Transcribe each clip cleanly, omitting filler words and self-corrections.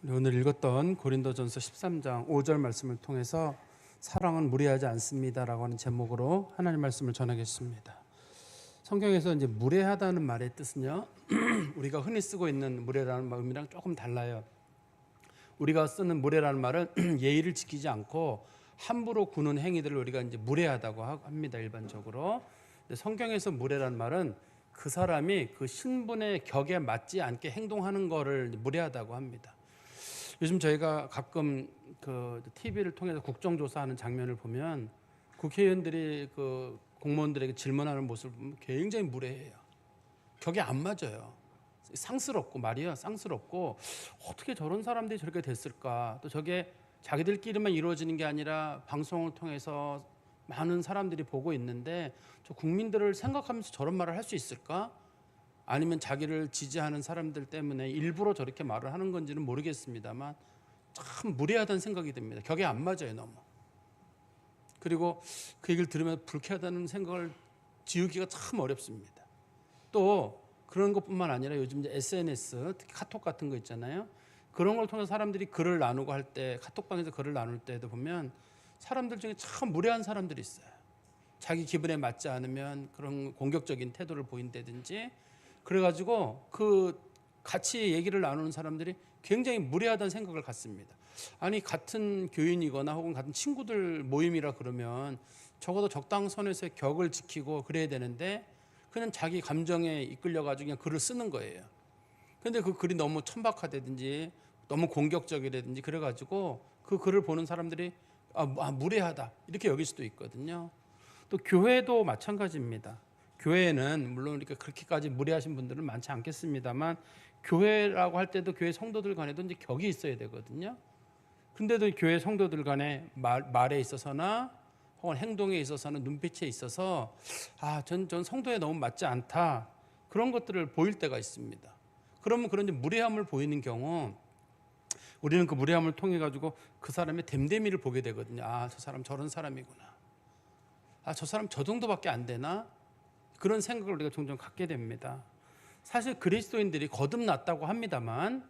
오늘 읽었던 고린도전서 13장 5절 말씀을 통해서 사랑은 무례하지 않습니다라고 하는 제목으로 하나님 말씀을 전하겠습니다. 성경에서 이제 무례하다는 말의 뜻은요, 우리가 흔히 쓰고 있는 무례라는 의미랑 조금 달라요. 우리가 쓰는 무례라는 말은 예의를 지키지 않고 함부로 구는 행위들을 우리가 이제 무례하다고 합니다, 일반적으로. 근데 성경에서 무례라는 말은 그 사람이 그 신분의 격에 맞지 않게 행동하는 거를 무례하다고 합니다. 요즘 저희가 가끔 그 TV를 통해서 국정조사하는 장면을 보면 국회의원들이 그 공무원들에게 질문하는 모습을 보면 굉장히 무례해요. 격이 안 맞아요. 쌍스럽고 말이야, 쌍스럽고 어떻게 저런 사람들이 저렇게 됐을까? 또 저게 자기들끼리만 이루어지는 게 아니라 방송을 통해서 많은 사람들이 보고 있는데 저 국민들을 생각하면서 저런 말을 할 수 있을까? 아니면 자기를 지지하는 사람들 때문에 일부러 저렇게 말을 하는 건지는 모르겠습니다만 참 무례하다는 생각이 듭니다. 격이 안 맞아요, 너무. 그리고 그 얘기를 들으면 불쾌하다는 생각을 지우기가 참 어렵습니다. 또 그런 것뿐만 아니라 요즘 이제 SNS, 특히 카톡 같은 거 있잖아요. 그런 걸 통해서 사람들이 글을 나누고 할 때, 카톡방에서 글을 나눌 때도 보면 사람들 중에 참 무례한 사람들이 있어요. 자기 기분에 맞지 않으면 그런 공격적인 태도를 보인다든지, 그래가지고 그 같이 얘기를 나누는 사람들이 굉장히 무례하다는 생각을 갖습니다. 아니, 같은 교인이거나 혹은 같은 친구들 모임이라 그러면 적어도 적당선에서의 격을 지키고 그래야 되는데 그냥 자기 감정에 이끌려가지고 그냥 글을 쓰는 거예요. 근데 그 글이 너무 천박하다든지 너무 공격적이라든지 그래가지고 그 글을 보는 사람들이 무례하다 이렇게 여길 수도 있거든요. 또 교회도 마찬가지입니다. 교회는 물론 이렇게 그렇게까지 무례하신 분들은 많지 않겠습니다만 교회라고 할 때도 교회 성도들 간에도 이제 격이 있어야 되거든요. 근데도 교회 성도들 간에 말에 있어서나 혹은 행동에 있어서는 눈빛에 있어서 전 성도에 너무 맞지 않다 그런 것들을 보일 때가 있습니다. 그러면 그런 무례함을 보이는 경우 우리는 그 무례함을 통해 가지고 그 사람의 됨됨이를 보게 되거든요. 저 사람 저런 사람이구나. 저 사람 저 정도밖에 안 되나? 그런 생각을 우리가 종종 갖게 됩니다. 사실 그리스도인들이 거듭났다고 합니다만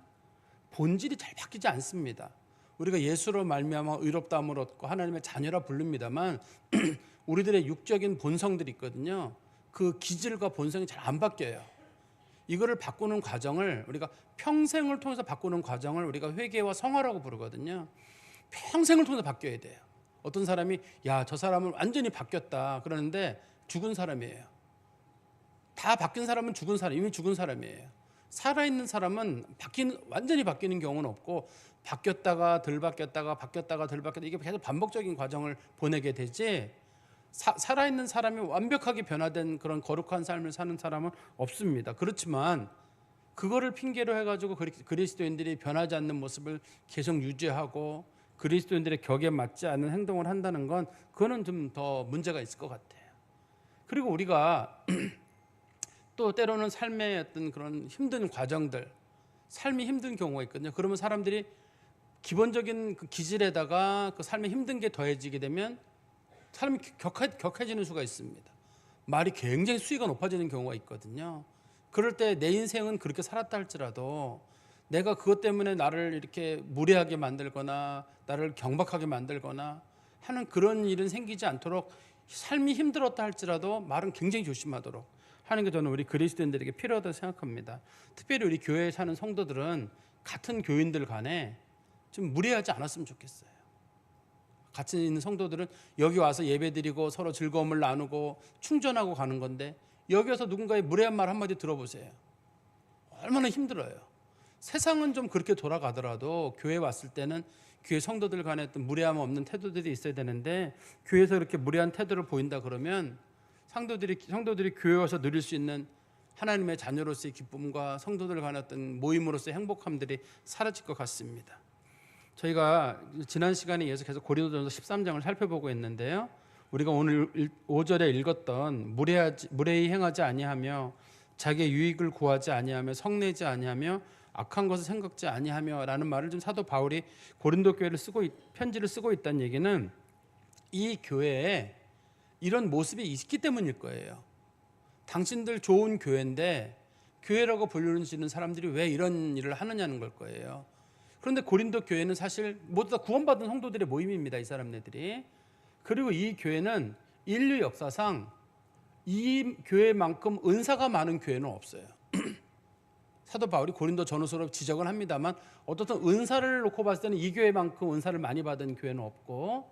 본질이 잘 바뀌지 않습니다. 우리가 예수로 말미암아 의롭다함을 얻고 하나님의 자녀라 부릅니다만 우리들의 육적인 본성들이 있거든요. 그 기질과 본성이 잘 안 바뀌어요. 이거를 바꾸는 과정을 우리가 평생을 통해서 바꾸는 과정을 우리가 회개와 성화라고 부르거든요. 평생을 통해서 바뀌어야 돼요. 어떤 사람이 저 사람은 완전히 바뀌었다 그러는데 죽은 사람이에요. 다 바뀐 사람은 죽은 사람, 이미 죽은 사람이에요. 살아있는 사람은 완전히 바뀌는 경우는 없고 바뀌었다가 덜 바뀌었다가 바뀌었다가 덜 바뀌었다 이게 계속 반복적인 과정을 보내게 되지 살아있는 사람이 완벽하게 변화된 그런 거룩한 삶을 사는 사람은 없습니다. 그렇지만 그거를 핑계로 해가지고 그리스도인들이 변하지 않는 모습을 계속 유지하고 그리스도인들의 격에 맞지 않는 행동을 한다는 건 그거는 좀 더 문제가 있을 것 같아요. 그리고 우리가 또 때로는 삶의 어떤 그런 힘든 과정들, 삶이 힘든 경우가 있거든요. 그러면 사람들이 기본적인 그 기질에다가 그 삶의 힘든 게 더해지게 되면 삶이 격해지는 수가 있습니다. 말이 굉장히 수위가 높아지는 경우가 있거든요. 그럴 때 내 인생은 그렇게 살았다 할지라도 내가 그것 때문에 나를 이렇게 무례하게 만들거나 나를 경박하게 만들거나 하는 그런 일은 생기지 않도록 삶이 힘들었다 할지라도 말은 굉장히 조심하도록 하는 게 저는 우리 그리스도인들에게 필요하다고 생각합니다. 특별히 우리 교회에 사는 성도들은 같은 교인들 간에 좀 무례하지 않았으면 좋겠어요. 같이 있는 성도들은 여기 와서 예배드리고 서로 즐거움을 나누고 충전하고 가는 건데 여기 와서 누군가의 무례한 말 한마디 들어보세요. 얼마나 힘들어요. 세상은 좀 그렇게 돌아가더라도 교회에 왔을 때는 교회 성도들 간에 어떤 무례함 없는 태도들이 있어야 되는데 교회에서 그렇게 무례한 태도를 보인다 그러면 성도들이 교회 와서 누릴 수 있는 하나님의 자녀로서의 기쁨과 성도들 간의 어떤 모임으로서의 행복함들이 사라질 것 같습니다. 저희가 지난 시간에 이어서 계속 고린도전서 13장을 살펴보고 있는데요. 우리가 오늘 5절에 읽었던 무례히 행하지 아니하며 자기의 유익을 구하지 아니하며 성내지 아니하며 악한 것을 생각지 아니하며라는 말을 좀 사도 바울이 고린도 교회를 편지를 쓰고 있다는 얘기는 이 교회에 이런 모습이 있기 때문일 거예요. 당신들 좋은 교회인데 교회라고 불리는 사람들이 왜 이런 일을 하느냐는 걸 거예요. 그런데 고린도 교회는 사실 모두 다 구원받은 성도들의 모임입니다. 이 사람네들이. 그리고 이 교회는 인류 역사상 이 교회만큼 은사가 많은 교회는 없어요. 사도 바울이 고린도 전후서로 지적을 합니다만 어떻든 은사를 놓고 봤을 때는 이 교회만큼 은사를 많이 받은 교회는 없고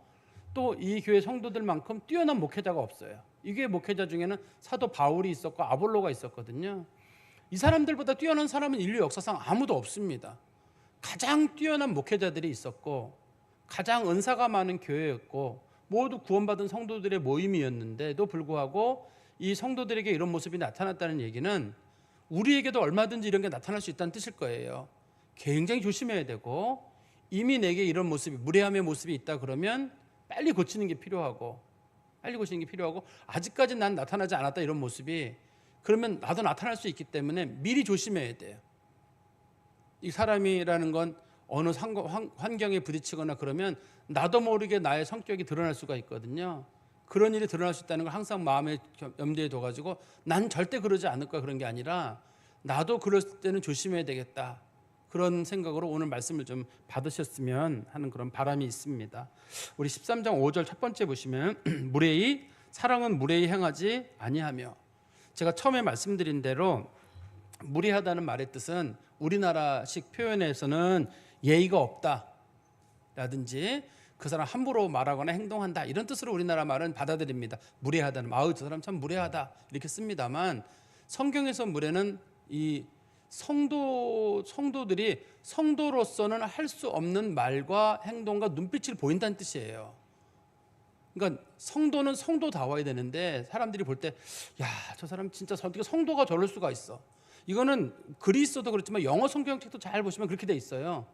또 이 교회 성도들만큼 뛰어난 목회자가 없어요. 이 교회 목회자 중에는 사도 바울이 있었고 아볼로가 있었거든요. 이 사람들보다 뛰어난 사람은 인류 역사상 아무도 없습니다. 가장 뛰어난 목회자들이 있었고 가장 은사가 많은 교회였고 모두 구원받은 성도들의 모임이었는데도 불구하고 이 성도들에게 이런 모습이 나타났다는 얘기는 우리에게도 얼마든지 이런 게 나타날 수 있다는 뜻일 거예요. 굉장히 조심해야 되고 이미 내게 이런 모습이 무례함의 모습이 있다 그러면 빨리 고치는 게 필요하고 아직까지 난 나타나지 않았다 이런 모습이 그러면 나도 나타날 수 있기 때문에 미리 조심해야 돼요. 이 사람이라는 건 어느 환경에 부딪히거나 그러면 나도 모르게 나의 성격이 드러날 수가 있거든요. 그런 일이 드러날 수 있다는 걸 항상 마음에 염두에 둬가지고 난 절대 그러지 않을 거야 그런 게 아니라 나도 그럴 때는 조심해야 되겠다. 그런 생각으로 오늘 말씀을 좀 받으셨으면 하는 그런 바람이 있습니다. 우리 13장 5절 첫 번째 보시면 무례히 사랑은 무례히 행하지 아니하며, 제가 처음에 말씀드린 대로 무례하다는 말의 뜻은 우리나라식 표현에서는 예의가 없다 라든지 그 사람 함부로 말하거나 행동한다 이런 뜻으로 우리나라 말은 받아들입니다. 무례하다는 아우 저 사람 참 무례하다 이렇게 씁니다만 성경에서 무례는 이 성도들이 성도로서는 할 수 없는 말과 행동과 눈빛을 보인다는 뜻이에요. 그러니까 성도는 성도다워야 되는데 사람들이 볼 때 야, 저 사람 진짜 어떻게 성도가 저럴 수가 있어. 이거는 글이 있어도 그렇지만 영어 성경책도 잘 보시면 그렇게 돼 있어요.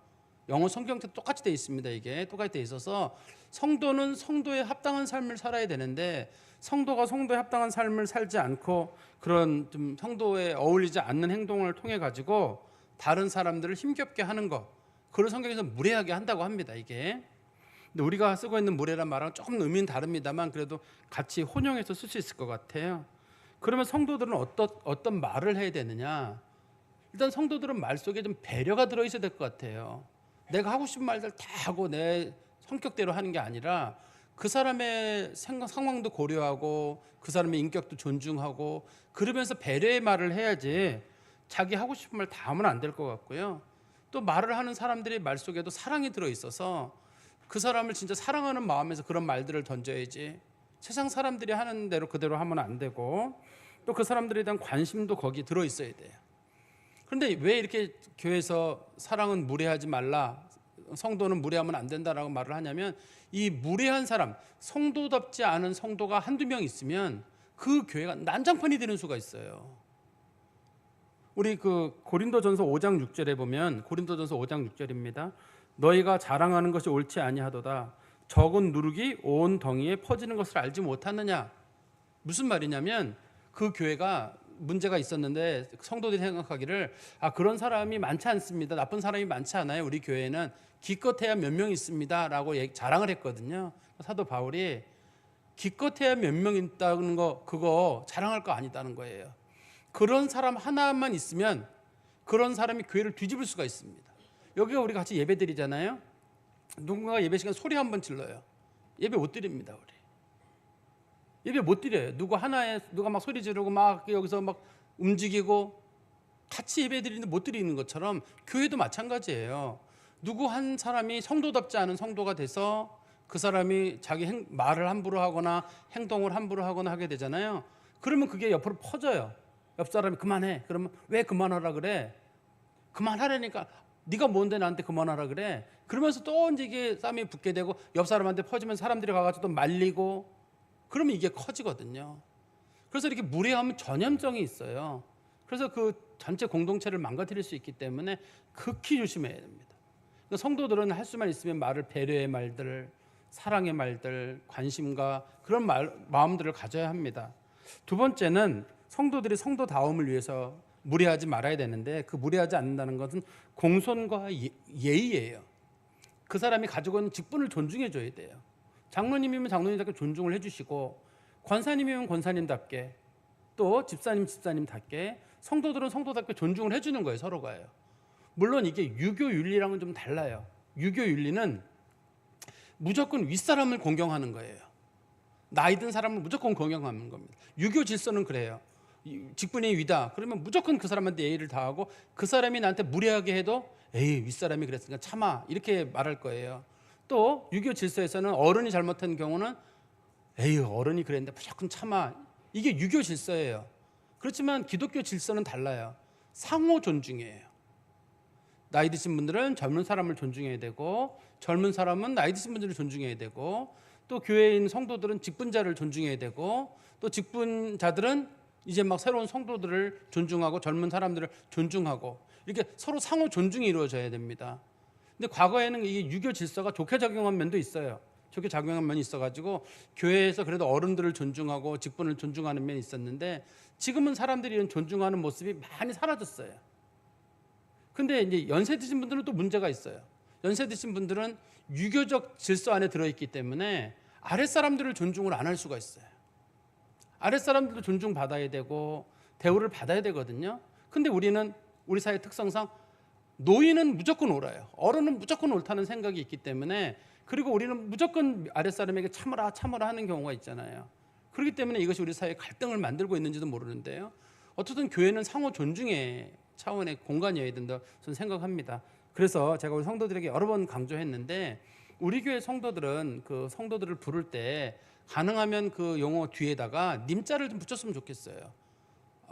영어 성경책도 똑같이 돼 있습니다. 이게 똑같이 돼 있어서 성도는 성도에 합당한 삶을 살아야 되는데 성도가 성도에 합당한 삶을 살지 않고 그런 좀 성도에 어울리지 않는 행동을 통해 가지고 다른 사람들을 힘겹게 하는 것, 그런 성경에서 무례하게 한다고 합니다. 이게. 근데 우리가 쓰고 있는 무례란 말은 조금 의미는 다릅니다만 그래도 같이 혼용해서 쓸 수 있을 것 같아요. 그러면 성도들은 어떤 말을 해야 되느냐? 일단 성도들은 말 속에 좀 배려가 들어있어야 될 것 같아요. 내가 하고 싶은 말들 다 하고 내 성격대로 하는 게 아니라 그 사람의 상황도 고려하고 그 사람의 인격도 존중하고 그러면서 배려의 말을 해야지 자기 하고 싶은 말 다 하면 안 될 것 같고요. 또 말을 하는 사람들의 말 속에도 사랑이 들어있어서 그 사람을 진짜 사랑하는 마음에서 그런 말들을 던져야지 세상 사람들이 하는 대로 그대로 하면 안 되고 또 그 사람들에 대한 관심도 거기 들어있어야 돼요. 그런데 왜 이렇게 교회에서 사랑은 무례하지 말라, 성도는 무례하면 안 된다라고 말을 하냐면 이 무례한 사람, 성도답지 않은 성도가 한두 명 있으면 그 교회가 난장판이 되는 수가 있어요. 우리 그 고린도전서 5장 6절에 보면 고린도전서 5장 6절입니다. 너희가 자랑하는 것이 옳지 아니하도다. 적은 누룩이 온 덩이에 퍼지는 것을 알지 못하느냐. 무슨 말이냐면 그 교회가 문제가 있었는데 성도들이 생각하기를 그런 사람이 많지 않습니다. 나쁜 사람이 많지 않아요. 우리 교회는 기껏해야 몇 명 있습니다 라고 자랑을 했거든요. 사도 바울이 기껏해야 몇 명 있다는 거 그거 자랑할 거 아니다는 거예요. 그런 사람 하나만 있으면 그런 사람이 교회를 뒤집을 수가 있습니다. 여기가 우리 같이 예배 드리잖아요. 누군가가 예배 시간 소리 한번 질러요. 예배 못 드립니다. 우리 예배 못 드려요. 누가 막 소리 지르고 막 여기서 막 움직이고 같이 예배 드리는데 못 드리는 것처럼 교회도 마찬가지예요. 누구 한 사람이 성도답지 않은 성도가 돼서 그 사람이 자기 말을 함부로 하거나 행동을 함부로 하거나 하게 되잖아요. 그러면 그게 옆으로 퍼져요. 옆 사람이 그만해. 그러면 왜 그만하라 그래? 그만하라니까. 네가 뭔데 나한테 그만하라 그래? 그러면서 또 이제 이게 싸움이 붙게 되고 옆 사람한테 퍼지면 사람들이 가가지고 또 말리고 그러면 이게 커지거든요. 그래서 이렇게 무례하면 전염성이 있어요. 그래서 그 전체 공동체를 망가뜨릴 수 있기 때문에 극히 조심해야 됩니다. 그러니까 성도들은 할 수만 있으면 말을 배려의 말들, 사랑의 말들, 관심과 그런 마음들을 가져야 합니다. 두 번째는 성도들이 성도다움을 위해서 무례하지 말아야 되는데 그 무례하지 않는다는 것은 공손과 예의예요. 그 사람이 가지고 있는 직분을 존중해 줘야 돼요. 장로님이면 장로님답게 존중을 해주시고 권사님이면 권사님답게 또 집사님답게 성도들은 성도답게 존중을 해주는 거예요. 서로가요. 물론 이게 유교 윤리랑은 좀 달라요. 유교 윤리는 무조건 윗사람을 공경하는 거예요. 나이 든 사람을 무조건 공경하는 겁니다. 유교 질서는 그래요. 직분이 위다 그러면 무조건 그 사람한테 예의를 다하고, 그 사람이 나한테 무례하게 해도 에이 윗사람이 그랬으니까 참아, 이렇게 말할 거예요. 또 유교 질서에서는 어른이 잘못한 경우는 에이 어른이 그랬는데 무조건 참아, 이게 유교 질서예요. 그렇지만 기독교 질서는 달라요. 상호 존중이에요. 나이 드신 분들은 젊은 사람을 존중해야 되고, 젊은 사람은 나이 드신 분들을 존중해야 되고, 또 교회에 있는 성도들은 직분자를 존중해야 되고, 또 직분자들은 이제 막 새로운 성도들을 존중하고 젊은 사람들을 존중하고, 이렇게 서로 상호 존중이 이루어져야 됩니다. 근데 과거에는 이게 유교 질서가 좋게 작용한 면도 있어요. 좋게 작용한 면이 있어가지고 교회에서 그래도 어른들을 존중하고 직분을 존중하는 면이 있었는데, 지금은 사람들이 이런 존중하는 모습이 많이 사라졌어요. 근데 이제 연세 드신 분들은 또 문제가 있어요. 연세 드신 분들은 유교적 질서 안에 들어있기 때문에 아랫사람들을 존중을 안 할 수가 있어요. 아랫사람들도 존중받아야 되고 대우를 받아야 되거든요. 근데 우리는 우리 사회 특성상 노인은 무조건 옳아요. 어른은 무조건 옳다는 생각이 있기 때문에, 그리고 우리는 무조건 아랫사람에게 참으라 참으라 하는 경우가 있잖아요. 그렇기 때문에 이것이 우리 사회에 갈등을 만들고 있는지도 모르는데요. 어쨌든 교회는 상호 존중의 차원의 공간이어야 된다 저는 생각합니다. 그래서 제가 우리 성도들에게 여러 번 강조했는데, 우리 교회 성도들은 그 성도들을 부를 때 가능하면 그 용어 뒤에다가 님자를 좀 붙였으면 좋겠어요.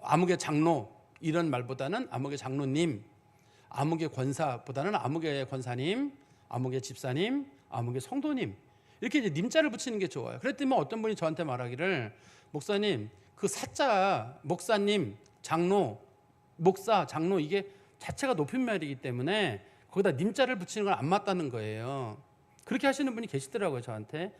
아무개 장로 이런 말보다는 아무개 장로님, 아무개 권사보다는 아무개 권사님, 아무개 집사님, 아무개 성도님, 이렇게 이제 님자를 붙이는 게 좋아요. 그랬더니 어떤 분이 저한테 말하기를, 목사님 그 사자 목사님, 장로, 목사, 장로 이게 자체가 높임말이기 때문에 거기다 님자를 붙이는 건 안 맞다는 거예요. 그렇게 하시는 분이 계시더라고요, 저한테.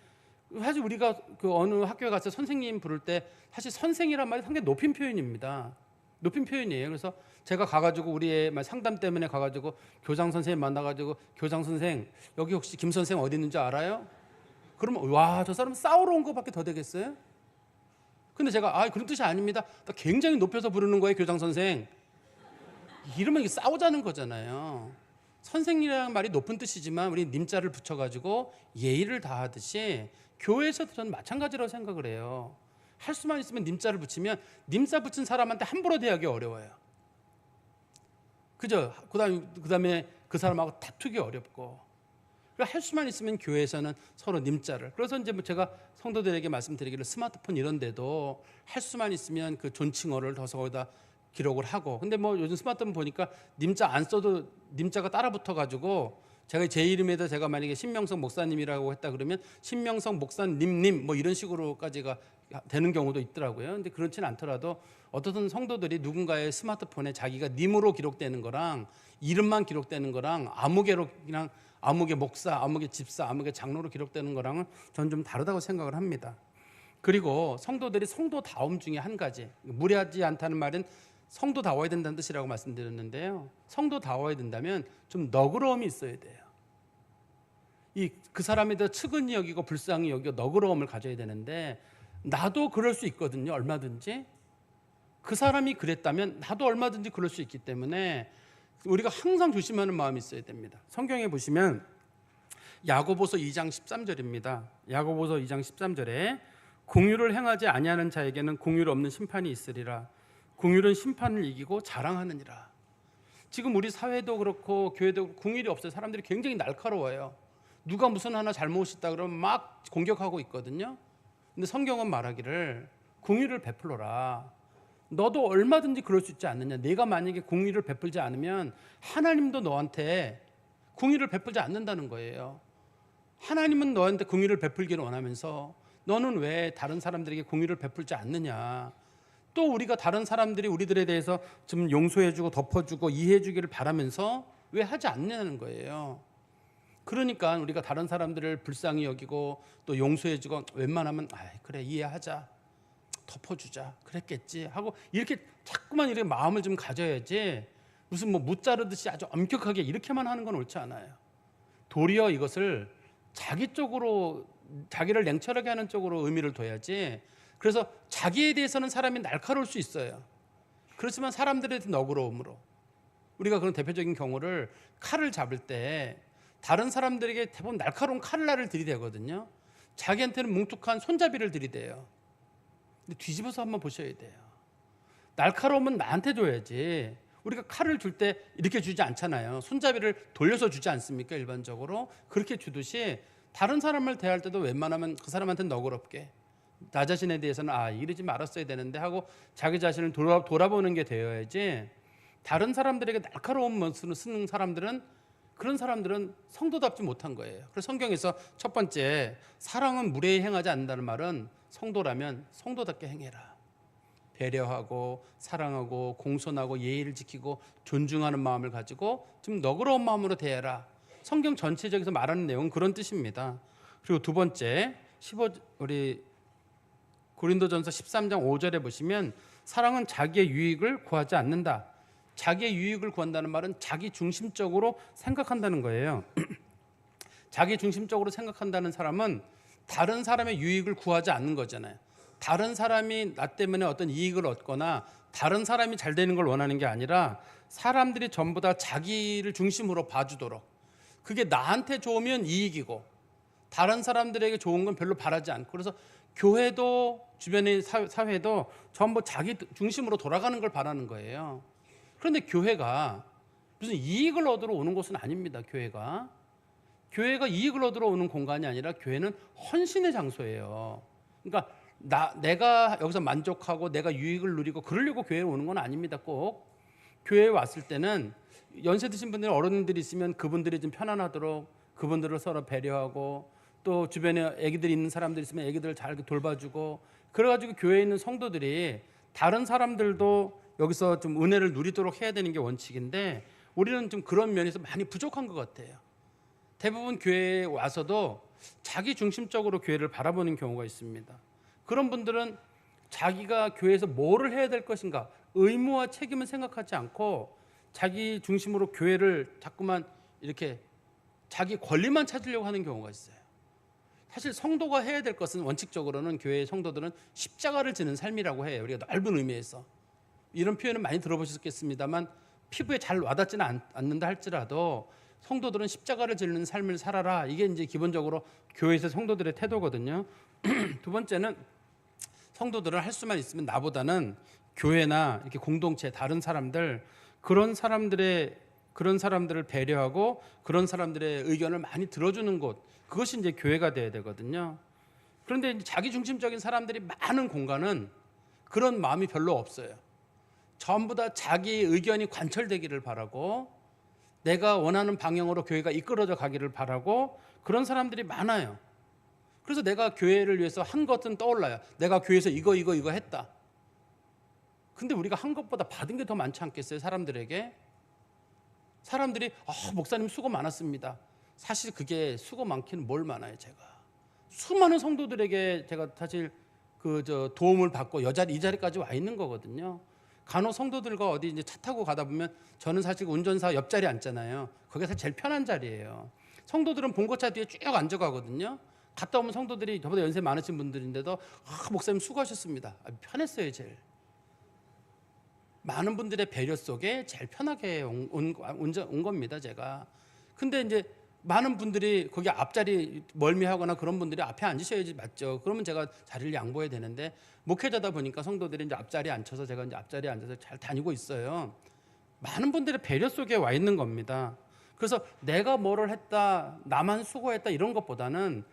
사실 우리가 그 어느 학교에 가서 선생님 부를 때 사실 선생이란 말이 상당히 높임 표현입니다. 높임 표현이에요. 그래서 제가 가가지고 우리의 상담 때문에 가가지고 교장 선생님 만나가지고, 교장 선생 여기 혹시 김 선생 어디 있는지 알아요? 그러면 와, 저 사람 싸우러 온 것밖에 더 되겠어요? 근데 제가 그런 뜻이 아닙니다, 굉장히 높여서 부르는 거예요, 교장 선생. 이러면 싸우자는 거잖아요. 선생이라는 말이 높은 뜻이지만 우리 님자를 붙여가지고 예의를 다하듯이 교회에서도 저는 마찬가지라고 생각을 해요. 할 수만 있으면 님자를 붙이면 님자 붙인 사람한테 함부로 대하기 어려워요. 그죠? 그다음에 그 사람하고 다투기 어렵고. 그러니까 할 수만 있으면 교회에서는 서로 님자를. 그래서 이제 제가 성도들에게 말씀드리기를, 스마트폰 이런 데도 할 수만 있으면 그 존칭어를 더 거기다 기록을 하고. 근데 요즘 스마트폰 보니까 님자 안 써도 님자가 따라 붙어가지고, 제가 제 이름에다 제가 만약에 신명성 목사님이라고 했다 그러면 신명성 목사님 이런 식으로까지가 되는 경우도 있더라고요. 근데 그렇지는 않더라도 어떤 성도들이 누군가의 스마트폰에 자기가 님으로 기록되는 거랑 이름만 기록되는 거랑 아무개로 그냥 아무개 목사, 아무개 집사, 아무개 장로로 기록되는 거랑은 저는 좀 다르다고 생각을 합니다. 그리고 성도들이 성도다움 중에 한 가지, 무례하지 않다는 말은 성도다워야 된다는 뜻이라고 말씀드렸는데요. 성도다워야 된다면 좀 너그러움이 있어야 돼요. 그 사람에 대해 측은히 여기고 불쌍히 여기고 너그러움을 가져야 되는데, 나도 그럴 수 있거든요. 얼마든지. 그 사람이 그랬다면 나도 얼마든지 그럴 수 있기 때문에 우리가 항상 조심하는 마음이 있어야 됩니다. 성경에 보시면 야고보서 2장 13절입니다. 야고보서 2장 13절에 공의를 행하지 아니하는 자에게는 공의 없는 심판이 있으리라. 공의는 심판을 이기고 자랑하느니라. 지금 우리 사회도 그렇고 교회도 그렇고 공의이 없어요. 사람들이 굉장히 날카로워요. 누가 무슨 하나 잘못했다 그러면 막 공격하고 있거든요. 근데 성경은 말하기를 공의를 베풀어라. 너도 얼마든지 그럴 수 있지 않느냐. 내가 만약에 공의를 베풀지 않으면 하나님도 너한테 공의를 베풀지 않는다는 거예요. 하나님은 너한테 공의를 베풀기를 원하면서 너는 왜 다른 사람들에게 공의를 베풀지 않느냐. 또 우리가 다른 사람들이 우리들에 대해서 좀 용서해주고 덮어주고 이해해주기를 바라면서 왜 하지 않느냐는 거예요. 그러니까 우리가 다른 사람들을 불쌍히 여기고 또 용서해주고 웬만하면 그래 이해하자, 덮어주자, 그랬겠지 하고 이렇게 자꾸만 이렇게 마음을 좀 가져야지, 무슨 못 자르듯이 아주 엄격하게 이렇게만 하는 건 옳지 않아요. 도리어 이것을 자기 쪽으로, 자기를 냉철하게 하는 쪽으로 의미를 둬야지. 그래서 자기에 대해서는 사람이 날카로울 수 있어요. 그렇지만 사람들에 대한 너그러움으로, 우리가 그런 대표적인 경우를 칼을 잡을 때 다른 사람들에게 대부분 날카로운 칼날을 들이대거든요. 자기한테는 뭉툭한 손잡이를 들이대요. 근데 뒤집어서 한번 보셔야 돼요. 날카로우면 나한테 줘야지. 우리가 칼을 줄 때 이렇게 주지 않잖아요. 손잡이를 돌려서 주지 않습니까? 일반적으로 그렇게 주듯이 다른 사람을 대할 때도 웬만하면 그 사람한테는 너그럽게, 나 자신에 대해서는 이러지 말았어야 되는데 하고 자기 자신을 돌아보는 게 되어야지. 다른 사람들에게 날카로운 멋을 쓰는 사람들은, 그런 사람들은 성도답지 못한 거예요. 그래서 성경에서 첫 번째, 사랑은 무례히 행하지 않는다는 말은 성도라면 성도답게 행해라. 배려하고 사랑하고 공손하고 예의를 지키고 존중하는 마음을 가지고 좀 너그러운 마음으로 대해라. 성경 전체적에서 말하는 내용은 그런 뜻입니다. 그리고 두 번째, 우리 고린도전서 13장 5절에 보시면 사랑은 자기의 유익을 구하지 않는다. 자기의 유익을 구한다는 말은 자기 중심적으로 생각한다는 거예요. 자기 중심적으로 생각한다는 사람은 다른 사람의 유익을 구하지 않는 거잖아요. 다른 사람이 나 때문에 어떤 이익을 얻거나 다른 사람이 잘 되는 걸 원하는 게 아니라 사람들이 전부 다 자기를 중심으로 봐주도록, 그게 나한테 좋으면 이익이고 다른 사람들에게 좋은 건 별로 바라지 않고, 그래서 교회도 주변의 사회도 전부 자기 중심으로 돌아가는 걸 바라는 거예요. 그런데 교회가 무슨 이익을 얻으러 오는 곳은 아닙니다. 교회가 이익을 얻으러 오는 공간이 아니라 교회는 헌신의 장소예요. 그러니까 내가 여기서 만족하고 내가 유익을 누리고 그러려고 교회에 오는 건 아닙니다. 꼭 교회에 왔을 때는 연세 드신 분들, 어른들이 있으면 그분들이 좀 편안하도록 그분들을 서로 배려하고, 또 주변에 아기들이 있는 사람들이 있으면 아기들을 잘 돌봐주고, 그래가지고 교회에 있는 성도들이 다른 사람들도 여기서 좀 은혜를 누리도록 해야 되는 게 원칙인데, 우리는 좀 그런 면에서 많이 부족한 것 같아요. 대부분 교회에 와서도 자기 중심적으로 교회를 바라보는 경우가 있습니다. 그런 분들은 자기가 교회에서 뭐를 해야 될 것인가, 의무와 책임을 생각하지 않고 자기 중심으로 교회를 자꾸만 이렇게 자기 권리만 찾으려고 하는 경우가 있어요. 사실 성도가 해야 될 것은 원칙적으로는, 교회의 성도들은 십자가를 지는 삶이라고 해요. 우리가 넓은 의미에서 이런 표현은 많이 들어보셨겠습니다만 피부에 잘 와닿지는 않는다 할지라도 성도들은 십자가를 지는 삶을 살아라. 이게 이제 기본적으로 교회에서 성도들의 태도거든요. 두 번째는, 성도들은 할 수만 있으면 나보다는 교회나 이렇게 공동체, 다른 사람들, 그런 사람들을 배려하고 그런 사람들의 의견을 많이 들어주는 곳, 그것이 이제 교회가 돼야 되거든요. 그런데 이제 자기 중심적인 사람들이 많은 공간은 그런 마음이 별로 없어요. 전부 다 자기 의견이 관철되기를 바라고 내가 원하는 방향으로 교회가 이끌어져 가기를 바라고 그런 사람들이 많아요. 그래서 내가 교회를 위해서 한 것은 떠올라요. 내가 교회에서 이거 했다. 근데 우리가 한 것보다 받은 게 더 많지 않겠어요? 사람들에게. 사람들이 목사님 수고 많았습니다. 사실 그게 수고 많기는 뭘 많아요. 제가 수많은 성도들에게 제가 사실 도움을 받고 이 자리까지 와 있는 거거든요. 간혹 성도들과 어디 이제 차 타고 가다 보면 저는 사실 운전사 옆자리에 앉잖아요. 거기서 제일 편한 자리예요. 성도들은 봉고차 뒤에 쭉 앉아가거든요. 갔다 오면 성도들이 저보다 연세 많으신 분들인데도 목사님 수고하셨습니다. 편했어요. 제일 많은 분들의 배려 속에 제일 편하게 온 겁니다. 제가. 근데 이제 많은 분들이 거기 앞자리 멀미하거나 그런 분들이 앞에 앉으셔야지 맞죠. 그러면 제가 자리를 양보해야 되는데, 목회자다 보니까 성도들이 이제 앞자리에 앉혀서 제가 이제 앞자리에 앉아서 잘 다니고 있어요. 많은 분들의 배려 속에 와 있는 겁니다. 그래서 내가 뭐를 했다, 나만 수고했다 이런 것보다는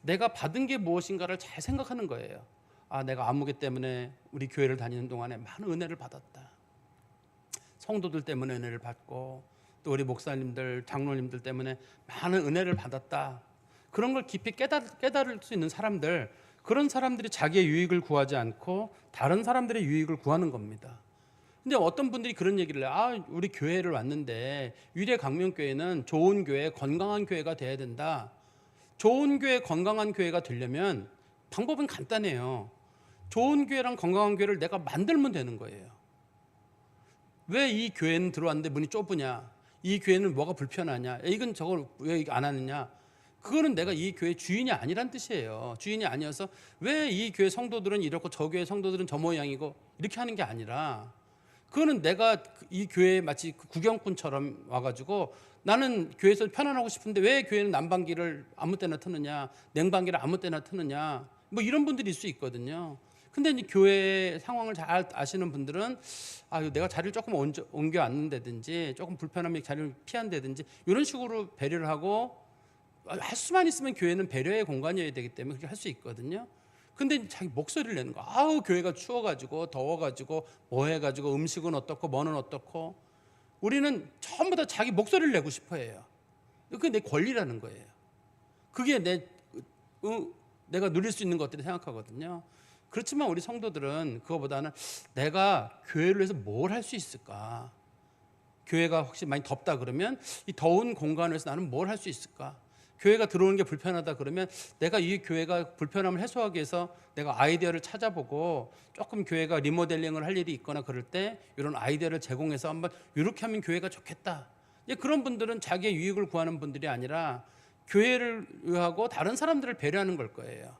내가 받은 게 무엇인가를 잘 생각하는 거예요. 내가 안무개 때문에 우리 교회를 다니는 동안에 많은 은혜를 받았다. 성도들 때문에 은혜를 받고 또 우리 목사님들, 장로님들 때문에 많은 은혜를 받았다. 그런 걸 깊이 깨달을 수 있는 사람들, 그런 사람들이 자기의 유익을 구하지 않고 다른 사람들의 유익을 구하는 겁니다. 근데 어떤 분들이 그런 얘기를 해요. 우리 교회를 왔는데 위례강명교회는 좋은 교회, 건강한 교회가 돼야 된다. 좋은 교회, 건강한 교회가 되려면 방법은 간단해요. 좋은 교회랑 건강한 교회를 내가 만들면 되는 거예요. 왜 이 교회는 들어왔는데 문이 좁으냐? 이 교회는 뭐가 불편하냐? 이건 저걸 왜 안 하느냐? 그거는 내가 이 교회 주인이 아니란 뜻이에요. 주인이 아니어서 왜 이 교회 성도들은 이렇고 저 교회 성도들은 저 모양이고 이렇게 하는 게 아니라, 그거는 내가 이 교회에 마치 구경꾼처럼 와가지고 나는 교회에서 편안하고 싶은데 왜 교회는 난방기를 아무 때나 트느냐, 냉방기를 아무 때나 트느냐, 뭐 이런 분들이 있을 수 있거든요. 근데 이제 교회 상황을 잘 아시는 분들은 내가 자리를 조금 옮겨 앉는다든지 조금 불편하면 자리를 피한다든지 이런 식으로 배려를 하고, 할 수만 있으면 교회는 배려의 공간이어야 되기 때문에 그렇게 할 수 있거든요. 근데 자기 목소리를 내는 거. 교회가 추워가지고 더워가지고 뭐 해가지고 음식은 어떻고 뭐는 어떻고, 우리는 전부 다 자기 목소리를 내고 싶어해요. 그게 내 권리라는 거예요. 그게 내가 누릴 수 있는 것들이 생각하거든요. 그렇지만 우리 성도들은 그거보다는 내가 교회를 위해서 뭘 할 수 있을까? 교회가 혹시 많이 덥다 그러면 이 더운 공간에서 나는 뭘 할 수 있을까? 교회가 들어오는 게 불편하다 그러면 내가 이 교회가 불편함을 해소하기 위해서 내가 아이디어를 찾아보고, 조금 교회가 리모델링을 할 일이 있거나 그럴 때 이런 아이디어를 제공해서 한번 이렇게 하면 교회가 좋겠다. 그런 분들은 자기의 유익을 구하는 분들이 아니라 교회를 위하고 다른 사람들을 배려하는 걸 거예요.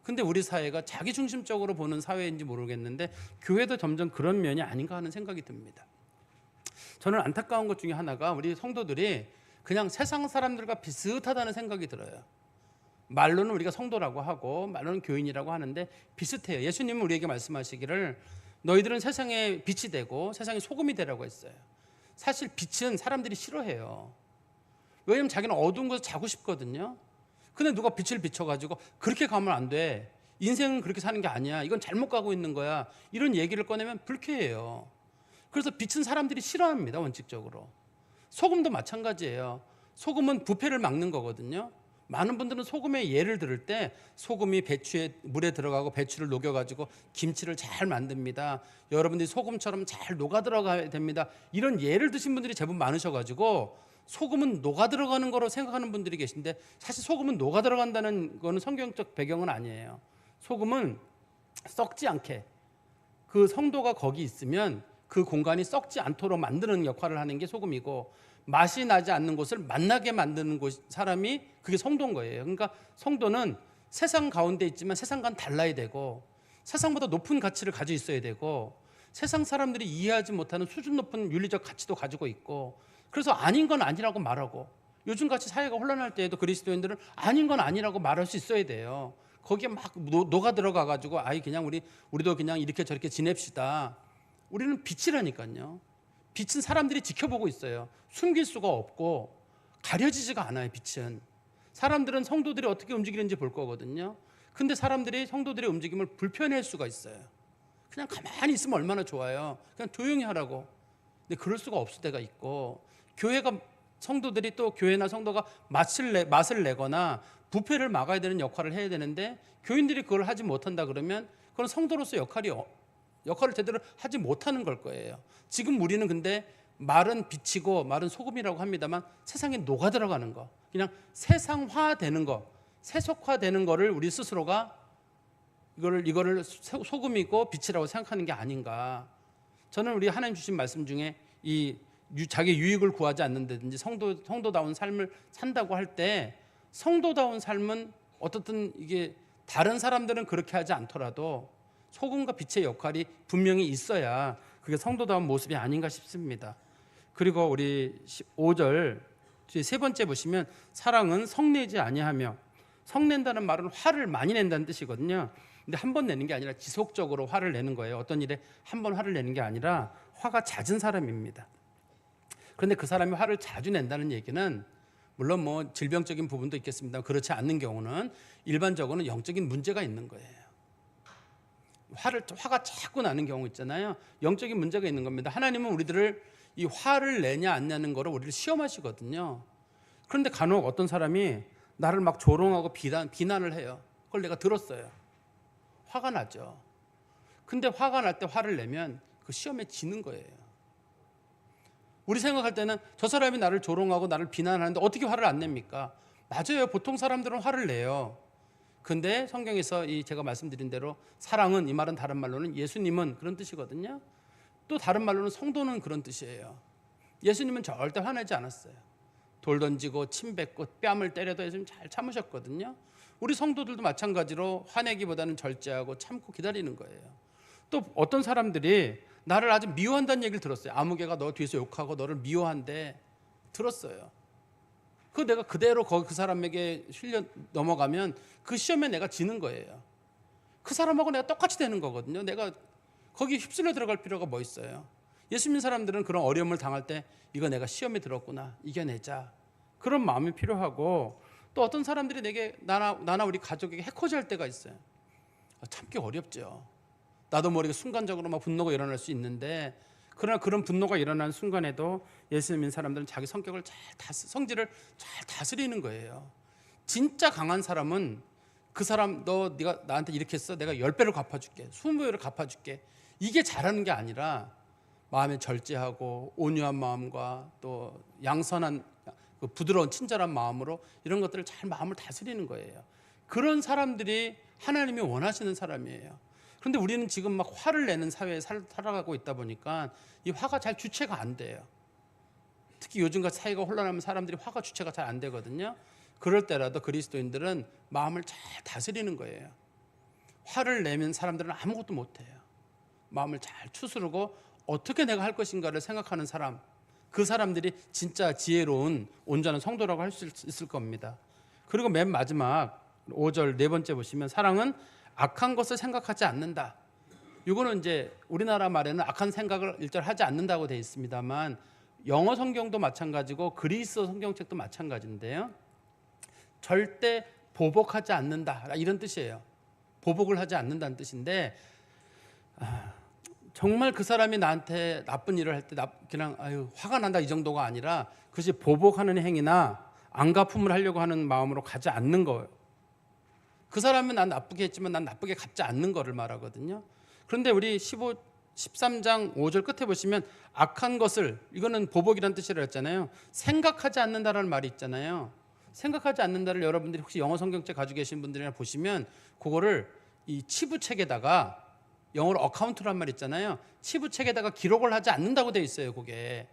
근데 우리 사회가 자기 중심적으로 보는 사회인지 모르겠는데 교회도 점점 그런 면이 아닌가 하는 생각이 듭니다. 저는 안타까운 것 중에 하나가 우리 성도들이 그냥 세상 사람들과 비슷하다는 생각이 들어요. 말로는 우리가 성도라고 하고 말로는 교인이라고 하는데 비슷해요. 예수님은 우리에게 말씀하시기를 너희들은 세상의 빛이 되고 세상의 소금이 되라고 했어요. 사실 빛은 사람들이 싫어해요. 왜냐하면 자기는 어두운 곳에 자고 싶거든요. 근데 누가 빛을 비춰가지고 그렇게 가면 안 돼, 인생은 그렇게 사는 게 아니야, 이건 잘못 가고 있는 거야, 이런 얘기를 꺼내면 불쾌해요. 그래서 빛은 사람들이 싫어합니다. 원칙적으로. 소금도 마찬가지예요. 소금은 부패를 막는 거거든요. 많은 분들은 소금의 예를 들을 때 소금이 물에 들어가고 배추를 녹여가지고 김치를 잘 만듭니다. 여러분들이 소금처럼 잘 녹아 들어가야 됩니다. 이런 예를 드신 분들이 제법 많으셔가지고 소금은 녹아 들어가는 거로 생각하는 분들이 계신데, 사실 소금은 녹아 들어간다는 거는 성경적 배경은 아니에요. 소금은 썩지 않게, 그 성도가 거기 있으면 그 공간이 썩지 않도록 만드는 역할을 하는 게 소금이고, 맛이 나지 않는 곳을 맛나게 만드는 사람이 그게 성도인 거예요. 그러니까 성도는 세상 가운데 있지만 세상과는 달라야 되고, 세상보다 높은 가치를 가지고 있어야 되고, 세상 사람들이 이해하지 못하는 수준 높은 윤리적 가치도 가지고 있고, 그래서 아닌 건 아니라고 말하고, 요즘같이 사회가 혼란할 때에도 그리스도인들은 아닌 건 아니라고 말할 수 있어야 돼요. 거기에 막 녹아 들어가 가지고 그냥 우리도 그냥 이렇게 저렇게 지냅시다. 우리는 빛이라니까요. 빛은 사람들이 지켜보고 있어요. 숨길 수가 없고 가려지지가 않아요. 빛은 사람들은 성도들이 어떻게 움직이는지 볼 거거든요. 근데 사람들이 성도들의 움직임을 불편해할 수가 있어요. 그냥 가만히 있으면 얼마나 좋아요. 그냥 조용히 하라고. 근데 그럴 수가 없을 때가 있고, 교회가, 성도들이 또 교회나 성도가 맛을 내거나 부패를 막아야 되는 역할을 해야 되는데 교인들이 그걸 하지 못한다 그러면 그건 성도로서 역할을 제대로 하지 못하는 걸 거예요. 지금 우리는 근데 말은 빛이고 말은 소금이라고 합니다만 세상에 녹아 들어가는 거, 그냥 세상화되는 거, 세속화되는 거를 우리 스스로가 이거를 소금이고 빛이라고 생각하는 게 아닌가. 저는 우리 하나님 주신 말씀 중에 이 자기 유익을 구하지 않는다든지 성도다운 삶을 산다고 할 때, 성도다운 삶은 어떻든 이게 다른 사람들은 그렇게 하지 않더라도 소금과 빛의 역할이 분명히 있어야 그게 성도다운 모습이 아닌가 싶습니다. 그리고 우리 5절 세 번째 보시면 사랑은 성내지 아니하며, 성낸다는 말은 화를 많이 낸다는 뜻이거든요. 근데 한 번 내는 게 아니라 지속적으로 화를 내는 거예요. 어떤 일에 한 번 화를 내는 게 아니라 화가 잦은 사람입니다. 그런데 그 사람이 화를 자주 낸다는 얘기는 물론 뭐 질병적인 부분도 있겠습니다. 그렇지 않는 경우는 일반적으로는 영적인 문제가 있는 거예요. 화가 자꾸 나는 경우 있잖아요. 영적인 문제가 있는 겁니다. 하나님은 우리들을 이 화를 내냐 안 내는 거를 우리를 시험하시거든요. 그런데 간혹 어떤 사람이 나를 막 조롱하고 비난을 해요. 그걸 내가 들었어요. 화가 나죠. 근데 화가 날 때 화를 내면 그 시험에 지는 거예요. 우리 생각할 때는 저 사람이 나를 조롱하고 나를 비난하는데 어떻게 화를 안 냅니까? 맞아요. 보통 사람들은 화를 내요. 근데 성경에서 제가 말씀드린 대로 사랑은, 이 말은 다른 말로는 예수님은 그런 뜻이거든요. 또 다른 말로는 성도는 그런 뜻이에요. 예수님은 절대 화내지 않았어요. 돌 던지고 침 뱉고 뺨을 때려도 예수님 잘 참으셨거든요. 우리 성도들도 마찬가지로 화내기보다는 절제하고 참고 기다리는 거예요. 또 어떤 사람들이 나를 아주 미워한다는 얘기를 들었어요. 아무개가 너 뒤에서 욕하고 너를 미워한대 들었어요. 그 내가 그대로 그 사람에게 실려 넘어가면 그 시험에 내가 지는 거예요. 그 사람하고 내가 똑같이 되는 거거든요. 내가 거기 휩쓸려 들어갈 필요가 뭐 있어요. 예수 믿는 사람들은 그런 어려움을 당할 때 이거 내가 시험에 들었구나, 이겨내자, 그런 마음이 필요하고, 또 어떤 사람들이 내게 나나 우리 가족에게 해코지할 때가 있어요. 참기 어렵죠. 나도 모르게 순간적으로 막 분노가 일어날 수 있는데, 그러나 그런 분노가 일어나는 순간에도 예수 믿는 사람들은 자기 성격을 성질을 잘 다스리는 거예요. 진짜 강한 사람은 그 사람 네가 나한테 이렇게 했어, 내가 10배를 갚아줄게, 20배를 갚아줄게, 이게 잘하는 게 아니라 마음에 절제하고 온유한 마음과 또 양선한 그 부드러운 친절한 마음으로 이런 것들을 잘 마음을 다스리는 거예요. 그런 사람들이 하나님이 원하시는 사람이에요. 그런데 우리는 지금 막 화를 내는 사회에 살아가고 있다 보니까 이 화가 잘 주체가 안 돼요. 특히 요즘같이 사회가 혼란하면 사람들이 화가 주체가 잘 안 되거든요. 그럴 때라도 그리스도인들은 마음을 잘 다스리는 거예요. 화를 내면 사람들은 아무것도 못해요. 마음을 잘 추스르고 어떻게 내가 할 것인가를 생각하는 사람, 그 사람들이 진짜 지혜로운 온전한 성도라고 할 수 있을 겁니다. 그리고 맨 마지막 5절 네 번째 보시면, 사랑은 악한 것을 생각하지 않는다. 이거는 이제 우리나라 말에는 악한 생각을 일절 하지 않는다고 되어 있습니다만, 영어 성경도 마찬가지고 그리스 성경책도 마찬가지인데요. 절대 보복하지 않는다, 이런 뜻이에요. 보복을 하지 않는다는 뜻인데, 정말 그 사람이 나한테 나쁜 일을 할 때 그냥 화가 난다 이 정도가 아니라, 그것이 보복하는 행위나 안갚음을 하려고 하는 마음으로 가지 않는 거예요. 그 사람은 난 나쁘게 했지만 난 나쁘게 갚지 않는 거를 말하거든요. 그런데 우리 13장 5절 끝에 보시면, 악한 것을, 이거는 보복이라는 뜻이라 했잖아요. 생각하지 않는다라는 말이 있잖아요. 생각하지 않는다를 여러분들이 혹시 영어 성경책 가지고 계신 분들이나 보시면, 그거를 이 치부책에다가, 영어로 어카운트란 말 있잖아요. 치부책에다가 기록을 하지 않는다고 되어 있어요. 그게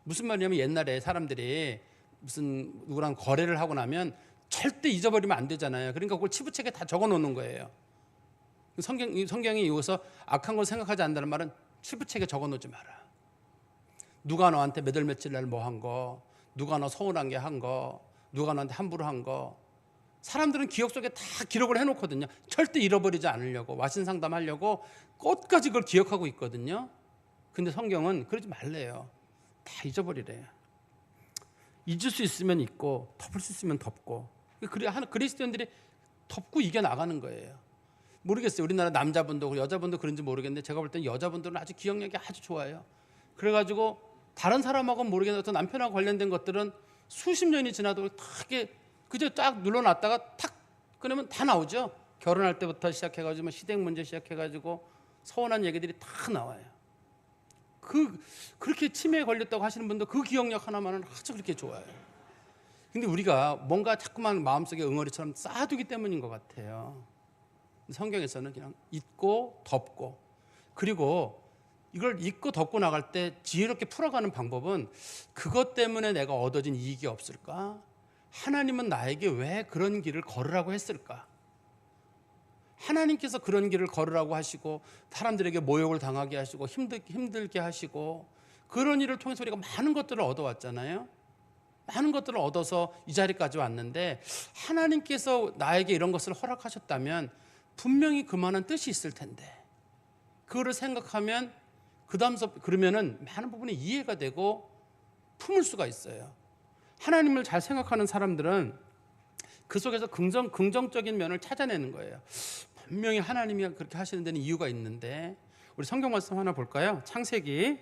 무슨 말이냐면, 옛날에 사람들이 무슨 누구랑 거래를 하고 나면 절대 잊어버리면 안 되잖아요. 그러니까 그걸 치부책에 다 적어 놓는 거예요. 성경이 이어서 악한 걸 생각하지 않는다는 말은 치부책에 적어 놓지 마라. 누가 너한테 몇 월 며칠 날 뭐 한 거, 누가 너 서운한 게 한 거, 누가 너한테 함부로 한 거, 사람들은 기억 속에 다 기록을 해놓거든요. 절대 잃어버리지 않으려고, 와신 상담하려고 끝까지 그걸 기억하고 있거든요. 근데 성경은 그러지 말래요. 다 잊어버리래요. 잊을 수 있으면 잊고 덮을 수 있으면 덮고, 그리스도인들이 덮고 이겨나가는 거예요. 모르겠어요. 우리나라 남자분도 여자분도 그런지 모르겠는데, 제가 볼 때는 여자분들은 아주 기억력이 아주 좋아요. 그래가지고 다른 사람하고는 모르겠는데 어떤 남편하고 관련된 것들은 수십 년이 지나도 크게 그저 쫙 눌러놨다가 탁 끊으면 다 나오죠. 결혼할 때부터 시작해가지고 시댁 문제 시작해가지고 서운한 얘기들이 다 나와요. 그렇게 치매에 걸렸다고 하시는 분도 그 기억력 하나만은 아주 그렇게 좋아요. 근데 우리가 뭔가 자꾸만 마음속에 응어리처럼 쌓아두기 때문인 것 같아요. 성경에서는 그냥 잊고 덮고, 그리고 이걸 잊고 덮고 나갈 때 지혜롭게 풀어가는 방법은, 그것 때문에 내가 얻어진 이익이 없을까? 하나님은 나에게 왜 그런 길을 걸으라고 했을까? 하나님께서 그런 길을 걸으라고 하시고 사람들에게 모욕을 당하게 하시고 힘들게 하시고, 그런 일을 통해서 우리가 많은 것들을 얻어왔잖아요. 많은 것들을 얻어서 이 자리까지 왔는데, 하나님께서 나에게 이런 것을 허락하셨다면 분명히 그만한 뜻이 있을 텐데, 그거를 생각하면 그러면은 많은 부분이 이해가 되고 품을 수가 있어요. 하나님을 잘 생각하는 사람들은 그 속에서 긍정적인 면을 찾아내는 거예요. 분명히 하나님이 그렇게 하시는 데는 이유가 있는데, 우리 성경 말씀 하나 볼까요? 창세기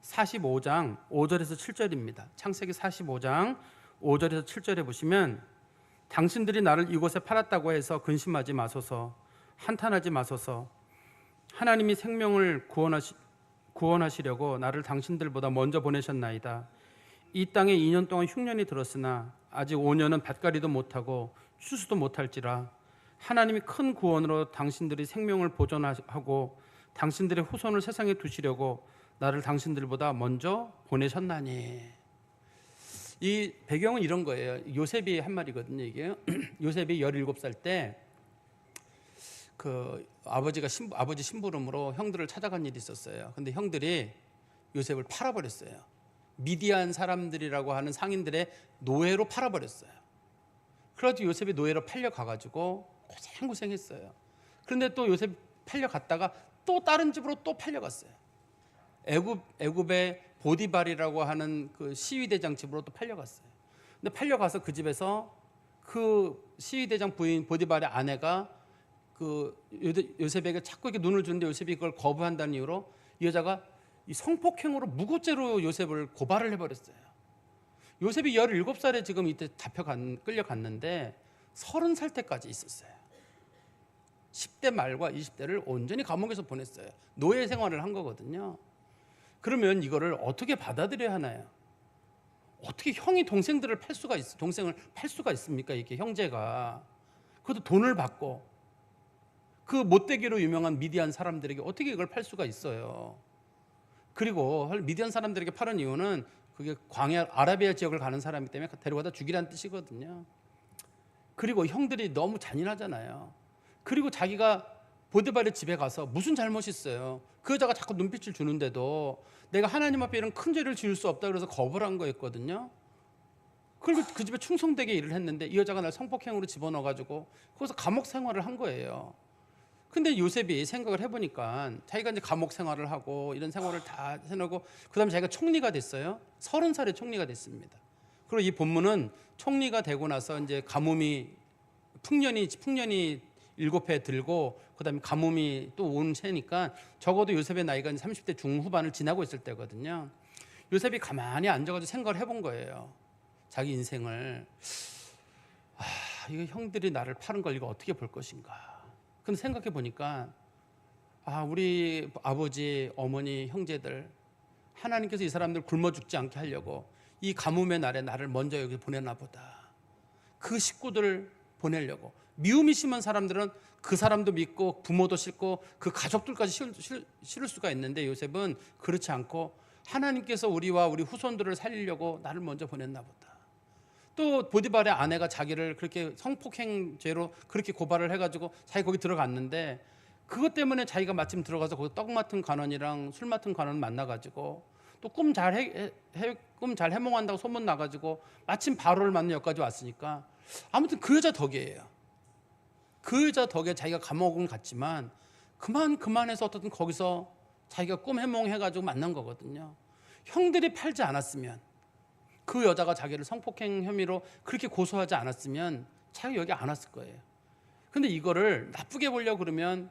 45장 5절에서 7절입니다. 창세기 45장 5절에서 7절에 보시면, 당신들이 나를 이곳에 팔았다고 해서 근심하지 마소서, 한탄하지 마소서. 하나님이 생명을 구원하시려고 나를 당신들보다 먼저 보내셨나이다. 이 땅에 2년 동안 흉년이 들었으나 아직 5년은 밭갈이도 못하고 추수도 못할지라. 하나님이 큰 구원으로 당신들이 생명을 보존하고 당신들의 후손을 세상에 두시려고 나를 당신들보다 먼저 보내셨나니. 이 배경은 이런 거예요. 요셉이 한 말이거든요. 이게 요셉이 17살 때 아버지 심부름으로 형들을 찾아간 일이 있었어요. 근데 형들이 요셉을 팔아버렸어요. 미디안 사람들이라고 하는 상인들의 노예로 팔아버렸어요. 그래가지고 요셉이 노예로 팔려가가지고 고생고생했어요. 그런데 또 요셉 팔려갔다가 또 다른 집으로 또 팔려갔어요. 애굽의 보디발이라고 하는 그 시위대장 집으로 또 팔려갔어요. 근데 팔려가서 그 집에서 그 시위대장 부인 보디발의 아내가 그 요셉에게 자꾸 이렇게 눈을 주는데 요셉이 그걸 거부한다는 이유로 이 여자가 이 성폭행으로 무고죄로 요셉을 고발을 해버렸어요. 요셉이 17살에 지금 이때 끌려갔는데 30살 때까지 있었어요. 10대 말과 20대를 온전히 감옥에서 보냈어요. 노예 생활을 한 거거든요. 그러면 이거를 어떻게 받아들여야 하나요? 어떻게 형이 동생을 팔 수가 있습니까? 이게 형제가. 그것도 돈을 받고 그 못되기로 유명한 미디안 사람들에게 어떻게 이걸 팔 수가 있어요? 그리고 미디안 사람들에게 파는 이유는 그게 광야 아라비아 지역을 가는 사람이기 때문에 데려가다 죽이라는 뜻이거든요. 그리고 형들이 너무 잔인하잖아요. 그리고 자기가 보디발의 집에 가서 무슨 잘못이 있어요? 그 여자가 자꾸 눈빛을 주는데도 내가 하나님 앞에 이런 큰 죄를 지을 수 없다 그래서 거부를 한 거였거든요. 그리고 그 집에 충성되게 일을 했는데 이 여자가 날 성폭행으로 집어넣어가지고 거기서 감옥 생활을 한 거예요. 근데 요셉이 생각을 해보니까 자기가 이제 감옥 생활을 하고 이런 생활을 다 해놓고 그다음에 자기가 총리가 됐어요. 30살에 총리가 됐습니다. 그리고 이 본문은 총리가 되고 나서 이제 가뭄이 풍년이 7해 들고 그다음에 가뭄이 또 온 새니까 적어도 요셉의 나이가 30대 중후반을 지나고 있을 때거든요. 요셉이 가만히 앉아가지고 생각을 해본 거예요. 자기 인생을 이거 형들이 나를 파는 걸 이거 어떻게 볼 것인가. 근데 생각해 보니까 우리 아버지, 어머니, 형제들 하나님께서 이 사람들 굶어 죽지 않게 하려고 이 가뭄의 날에 나를 먼저 여기 보내나 보다. 그 식구들을 보내려고. 미움이 심한 사람들은 그 사람도 믿고 부모도 싫고 그 가족들까지 싫을 수가 있는데 요셉은 그렇지 않고 하나님께서 우리와 우리 후손들을 살리려고 나를 먼저 보냈나 보다. 또 보디발의 아내가 자기를 그렇게 성폭행죄로 그렇게 고발을 해가지고 자기 거기 들어갔는데 그것 때문에 자기가 마침 들어가서 거기 떡 맡은 관원이랑 술 맡은 관원 만나가지고 또 꿈 잘 해몽한다고 소문 나가지고 마침 바로를 맞는 역까지 왔으니까 아무튼 그 여자 덕이에요. 그 여자 덕에 자기가 감옥은 갔지만 그만해서 어떻든 거기서 자기가 꿈 해몽해가지고 만난 거거든요. 형들이 팔지 않았으면 그 여자가 자기를 성폭행 혐의로 그렇게 고소하지 않았으면 자기가 여기 안 왔을 거예요. 근데 이거를 나쁘게 보려고 그러면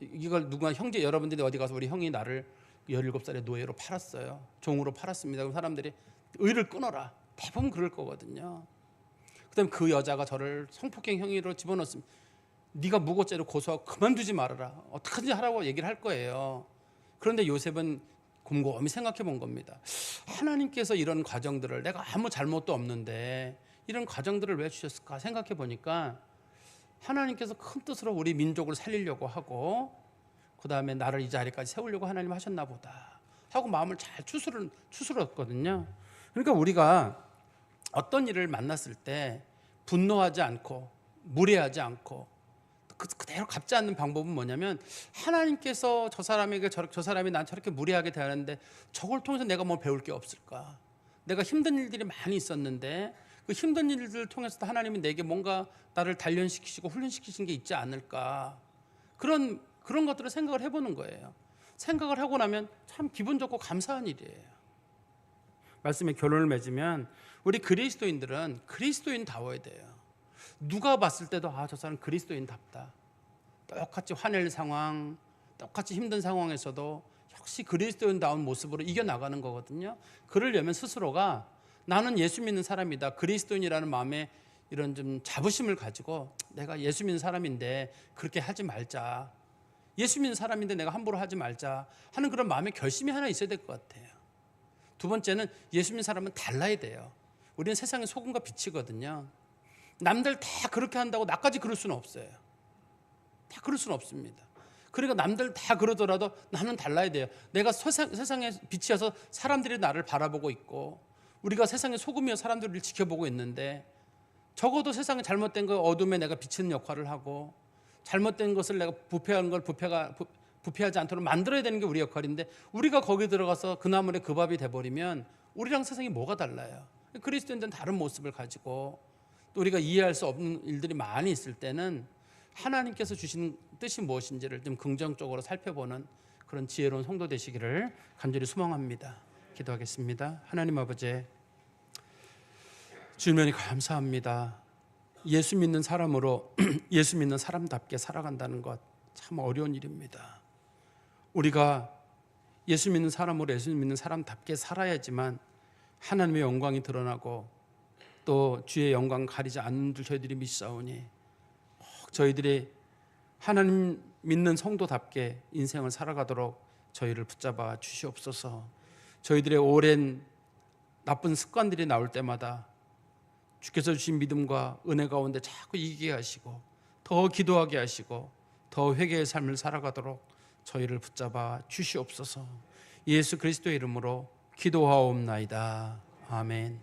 이걸 누가 형제 여러분들이 어디 가서 우리 형이 나를 17살에 노예로 팔았어요. 종으로 팔았습니다. 그럼 사람들이 의를 끊어라. 대부분 그럴 거거든요. 그다음 그 여자가 저를 성폭행 혐의로 집어넣었습니다. 네가 무고죄로 고소하고 그만두지 말아라. 어떻게든지 하라고 얘기를 할 거예요. 그런데 요셉은 곰곰이 생각해 본 겁니다. 하나님께서 이런 과정들을 내가 아무 잘못도 없는데 이런 과정들을 왜 주셨을까 생각해 보니까 하나님께서 큰 뜻으로 우리 민족을 살리려고 하고 그 다음에 나를 이 자리까지 세우려고 하나님 하셨나 보다 하고 마음을 잘 추스렀거든요. 그러니까 우리가 어떤 일을 만났을 때 분노하지 않고 무례하지 않고 그대로 갚지 않는 방법은 뭐냐면 하나님께서 저 사람이 난 저렇게 무례하게 대하는데 저걸 통해서 내가 뭐 배울 게 없을까? 내가 힘든 일들이 많이 있었는데 그 힘든 일들을 통해서도 하나님이 내게 뭔가 나를 단련시키시고 훈련시키신 게 있지 않을까? 그런 것들을 생각을 해보는 거예요. 생각을 하고 나면 참 기분 좋고 감사한 일이에요. 말씀에 결론을 맺으면 우리 그리스도인들은 그리스도인다워야 돼요. 누가 봤을 때도 저 사람 그리스도인답다. 똑같이 화낼 상황, 똑같이 힘든 상황에서도 역시 그리스도인다운 모습으로 이겨나가는 거거든요. 그러려면 스스로가 나는 예수 믿는 사람이다. 그리스도인이라는 마음에 이런 좀 자부심을 가지고 내가 예수 믿는 사람인데 그렇게 하지 말자. 예수 믿는 사람인데 내가 함부로 하지 말자 하는 그런 마음의 결심이 하나 있어야 될 것 같아요. 두 번째는 예수 믿는 사람은 달라야 돼요. 우리는 세상의 소금과 빛이거든요. 남들 다 그렇게 한다고 나까지 그럴 수는 없어요. 다 그럴 수는 없습니다. 그러니까 남들 다 그러더라도 나는 달라야 돼요. 내가 세상의 빛이어서 사람들이 나를 바라보고 있고 우리가 세상의 소금이어 사람들을 지켜보고 있는데 적어도 세상에 잘못된 거 어둠에 내가 비치는 역할을 하고 잘못된 것을 내가 부패한 걸 부패하지 않도록 만들어야 되는 게 우리 역할인데, 우리가 거기 들어가서 그 나물에 그 밥이 돼버리면 우리랑 세상이 뭐가 달라요? 그리스도인들은 다른 모습을 가지고, 또 우리가 이해할 수 없는 일들이 많이 있을 때는 하나님께서 주시는 뜻이 무엇인지를 좀 긍정적으로 살펴보는 그런 지혜로운 성도 되시기를 간절히 소망합니다. 기도하겠습니다. 하나님 아버지, 주님이 감사합니다. 예수 믿는 사람으로 예수 믿는 사람답게 살아간다는 것 참 어려운 일입니다. 우리가 예수 믿는 사람으로 예수 믿는 사람답게 살아야지만 하나님의 영광이 드러나고 또 주의 영광 가리지 않는 줄 저희들이 믿사오니, 저희들이 하나님 믿는 성도답게 인생을 살아가도록 저희를 붙잡아 주시옵소서. 저희들의 오랜 나쁜 습관들이 나올 때마다 주께서 주신 믿음과 은혜 가운데 자꾸 이기게 하시고, 더 기도하게 하시고, 더 회개의 삶을 살아가도록 저희를 붙잡아 주시옵소서. 예수 그리스도의 이름으로 기도하옵나이다. 아멘.